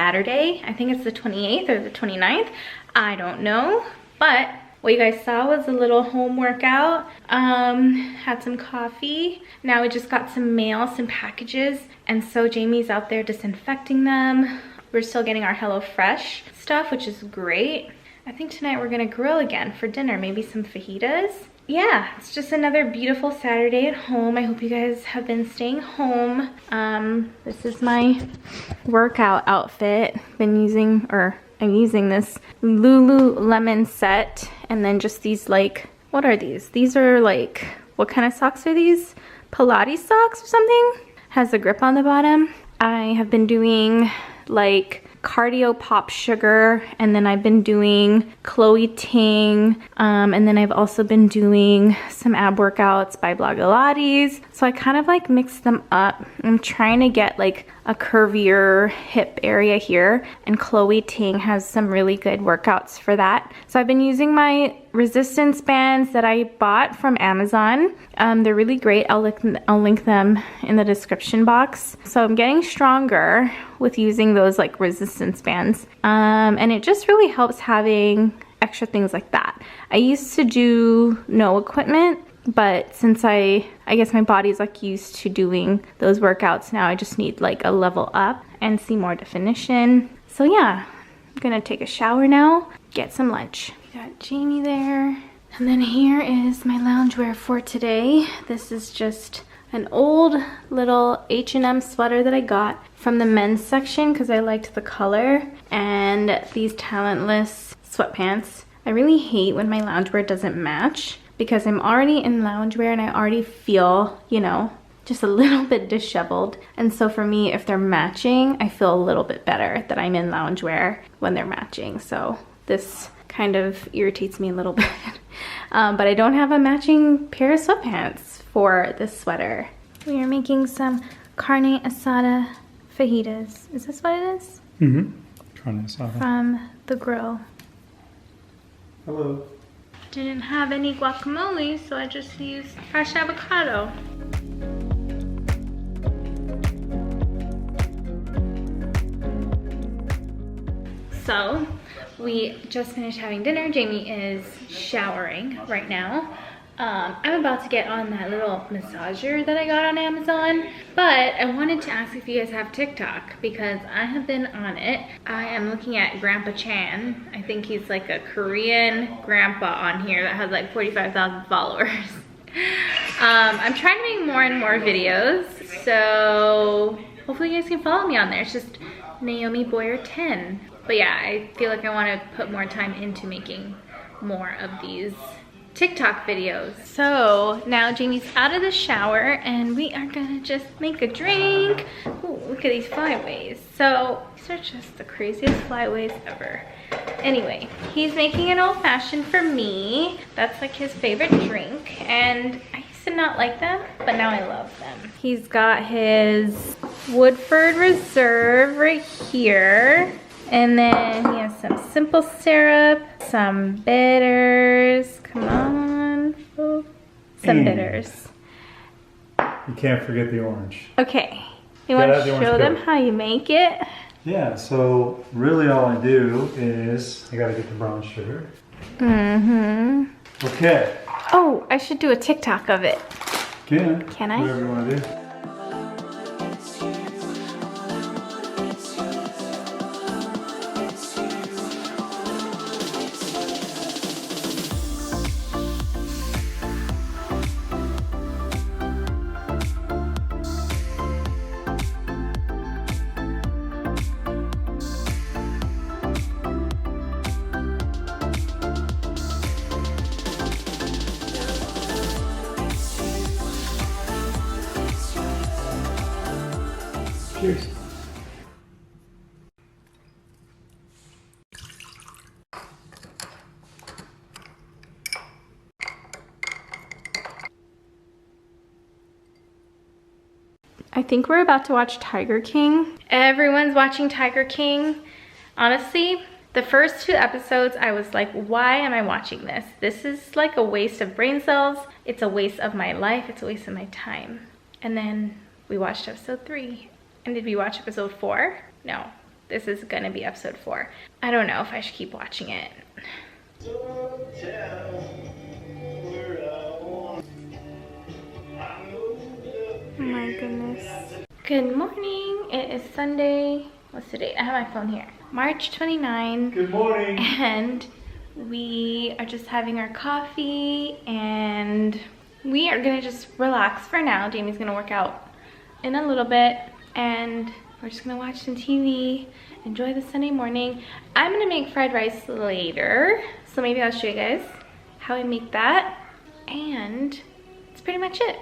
Saturday. I think it's the 28th or the 29th. I don't know, but what you guys saw was a little home workout. Had some coffee. Now we just got some mail, some packages, and so Jamie's out there disinfecting them. We're still getting our HelloFresh stuff, which is great. I think tonight we're gonna grill again for dinner, maybe some fajitas. Yeah, it's just another beautiful Saturday at home. I hope you guys have been staying home. This is my workout outfit. I'm using this Lululemon set, and then just these, like, what are these? These are like, what kind of socks are these? Pilates socks or something? Has a grip on the bottom. I have been doing like cardio pop sugar, and then I've been doing Chloe Ting, and then I've also been doing some ab workouts by Blogilates. So I kind of like mix them up. I'm trying to get like a curvier hip area here, and Chloe Ting has some really good workouts for that. So I've been using my resistance bands that I bought from Amazon. They're really great. I'll link them in the description box. So I'm getting stronger with using those like resistance bands, and it just really helps having extra things like that. I used to do no equipment, but since I guess my body's like used to doing those workouts now, I just need like a level up and see more definition. So yeah, I'm gonna take a shower now, get some lunch. We got Jamie there. And then here is my loungewear for today. This is just an old little H&M sweater that I got from the men's section because I liked the color, and these Talentless sweatpants. I really hate when my loungewear doesn't match because I'm already in loungewear and I already feel, you know, just a little bit disheveled. And so for me, if they're matching, I feel a little bit better that I'm in loungewear when they're matching. So this kind of irritates me a little bit. But I don't have a matching pair of sweatpants for this sweater. We are making some Carne Asada fajitas. Is this what it is? Mm-hmm. Carne Asada. From the grill. Hello. Didn't have any guacamole, so I just used fresh avocado. So, we just finished having dinner. Jamie is showering right now. I'm about to get on that little massager that I got on Amazon, but I wanted to ask if you guys have TikTok because I have been on it. I am looking at Grandpa Chan. I think he's like a Korean grandpa on here that has like 45,000 followers. I'm trying to make more and more videos, so hopefully you guys can follow me on there. It's just Naomi Boyer 10. But yeah, I feel like I want to put more time into making more of these TikTok videos. So now Jamie's out of the shower and we are gonna just make a drink. Ooh, look at these flyaways. So these are just the craziest flyaways ever. Anyway, he's making an old fashioned for me. That's like his favorite drink, and I used to not like them, but now I love them. He's got his Woodford Reserve right here. And then he has some simple syrup, some bitters, come on, oh, some bitters. You can't forget the orange. Okay, you want to show them how you make it? Yeah, so really all I do is, I gotta get the brown sugar. Mm-hmm. Okay. Oh, I should do a TikTok of it. Can I? Whatever you want to do. Cheers. I think we're about to watch Tiger King. Everyone's watching Tiger King. Honestly, the first 2 episodes, I was like, why am I watching this? This is like a waste of brain cells. It's a waste of my life. It's a waste of my time. And then we watched episode 3. And did we watch episode 4? No. this is gonna be episode 4. I don't know if I should keep watching it. Oh my goodness. Good morning. It is Sunday. What's the date? I have my phone here. March 29. Good morning. And we are just having our coffee and we are gonna just relax for now. Jamie's gonna work out in a little bit and we're just gonna watch some TV, enjoy the Sunday morning. I'm gonna make fried rice later, so maybe I'll show you guys how I make that. And that's pretty much it.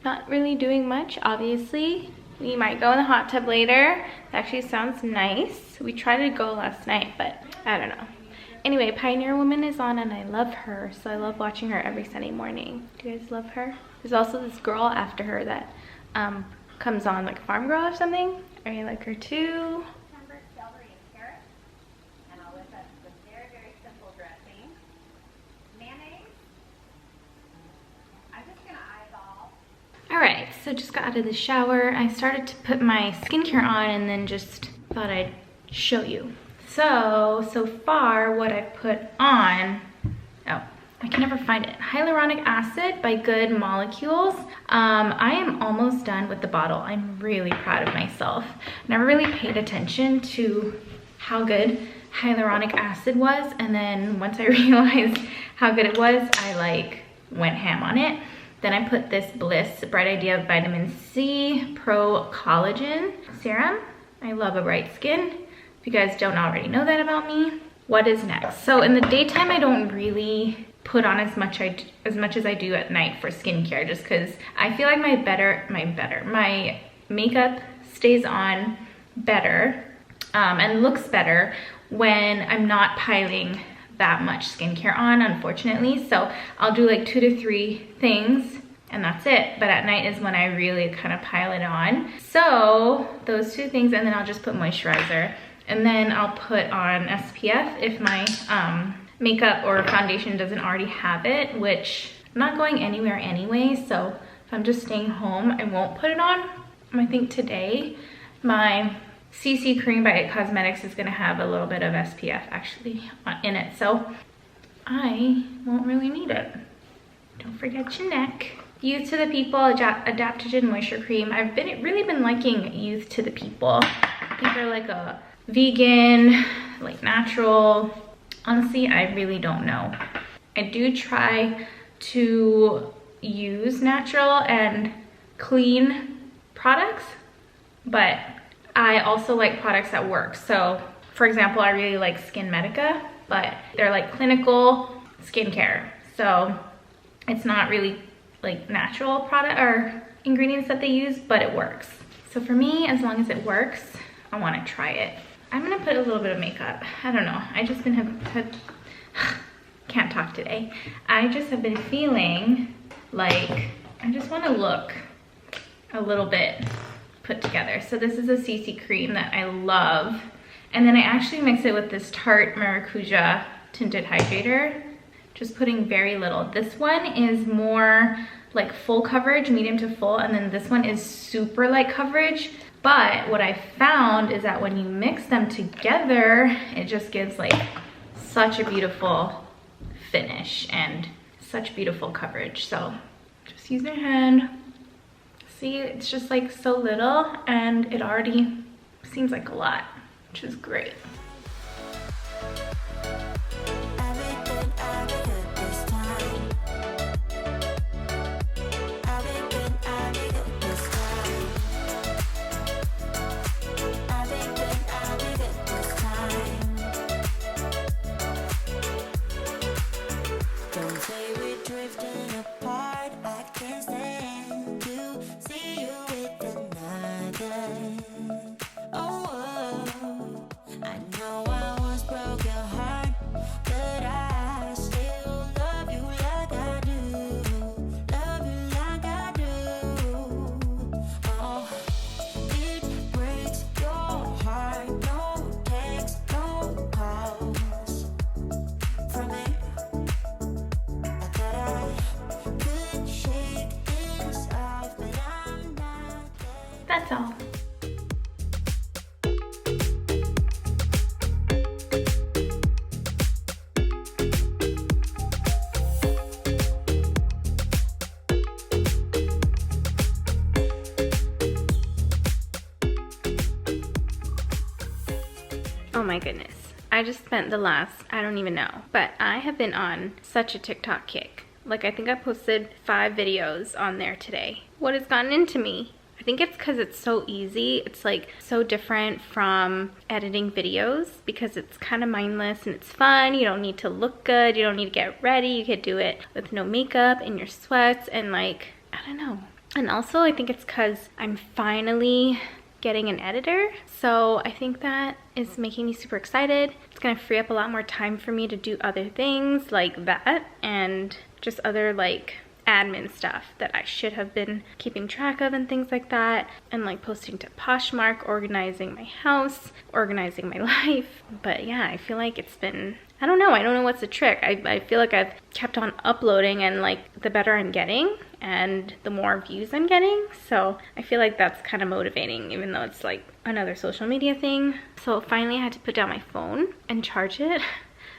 Not really doing much, obviously. We might go in the hot tub later. That actually sounds nice. We tried to go last night, but I don't know. Anyway, Pioneer Woman is on and I love her, so I love watching her every Sunday morning. Do you guys love her? There's also this girl after her that comes on, like Farm Girl or something. I really like her too. Celery and carrots, and I'll whip up some very, very simple dressing. Mayonnaise. I'm just gonna eyeball. All right, so just got out of the shower. I started to put my skincare on and then just thought I'd show you. So far what I put on, oh, I can never find it. Hyaluronic acid by Good Molecules. I am almost done with the bottle. I'm really proud of myself. Never really paid attention to how good hyaluronic acid was, and then once I realized how good it was, I like went ham on it. Then I put this Bliss Bright Idea Vitamin C Pro Collagen Serum. I love a bright skin. If you guys don't already know that about me. What is next? So in the daytime, I don't really put on as much as I do at night for skincare, just because I feel like my makeup stays on better and looks better when I'm not piling that much skincare on, unfortunately. So I'll do like 2 to 3 things and that's it. But at night is when I really kind of pile it on. So those 2 things, and then I'll just put moisturizer. And then I'll put on SPF if my makeup or foundation doesn't already have it, which I'm not going anywhere anyway. So if I'm just staying home, I won't put it on. I think today my CC cream by It Cosmetics is gonna have a little bit of SPF actually in it. So I won't really need it. Don't forget your neck. Youth to the People Adaptogen Moisture Cream. I've really been liking Youth to the People. I think they're like a vegan, like natural. Honestly, I really don't know. I do try to use natural and clean products, but I also like products that work. So for example, I really like Skin Medica, but they're like clinical skincare. So it's not really like natural product or ingredients that they use, but it works. So for me, as long as it works, I want to try it. I'm gonna put a little bit of makeup. I don't know. I just can't talk today. I just have been feeling like I just want to look a little bit put together. So this is a CC cream that I love. And then I actually mix it with this Tarte Maracuja Tinted Hydrator. Just putting very little. This one is more like full coverage, medium to full, and then this one is super light coverage. But what I found is that when you mix them together, it just gives like such a beautiful finish and such beautiful coverage. So just use your hand. See, it's just like so little and it already seems like a lot, which is great. That's all. my goodness. I just spent the last, I don't even know, but I have been on such a TikTok kick. Like, I think I posted 5 videos on there today. What has gotten into me? I think it's because it's so easy. It's like so different from editing videos because it's kind of mindless and it's fun. You don't need to look good. You don't need to get ready. You can do it with no makeup in your sweats and like, I don't know. And also I think it's because I'm finally getting an editor. So I think that is making me super excited. It's gonna free up a lot more time for me to do other things like that and just other like admin stuff that I should have been keeping track of and things like that, and like posting to Poshmark, organizing my house, organizing my life. But yeah, I feel like it's been, I don't know what's the trick. I feel like I've kept on uploading, and like the better I'm getting and the more views I'm getting, so I feel like that's kind of motivating, even though it's like another social media thing. So finally I had to put down my phone and charge it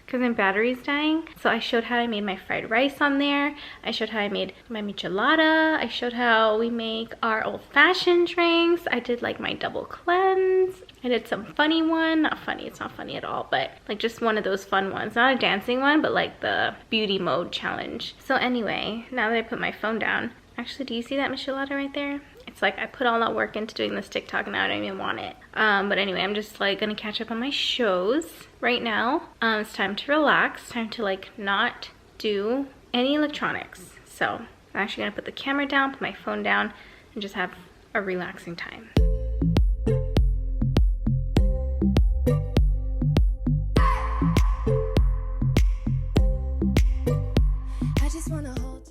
because my battery's dying. So I showed how I made my fried rice on there. I showed how I made my michelada. I showed how we make our old-fashioned drinks. I did like my double cleanse. I did some funny one. Not funny, it's not funny at all, but like just one of those fun ones. Not a dancing one, but like the beauty mode challenge. So anyway, now that I put my phone down, actually, do you see that michelada right there? It's like I put all that work into doing this TikTok and now I don't even want it. But anyway, I'm just like gonna catch up on my shows right now. It's time to relax, time to like not do any electronics. So I'm actually gonna put the camera down, put my phone down, and just have a relaxing time.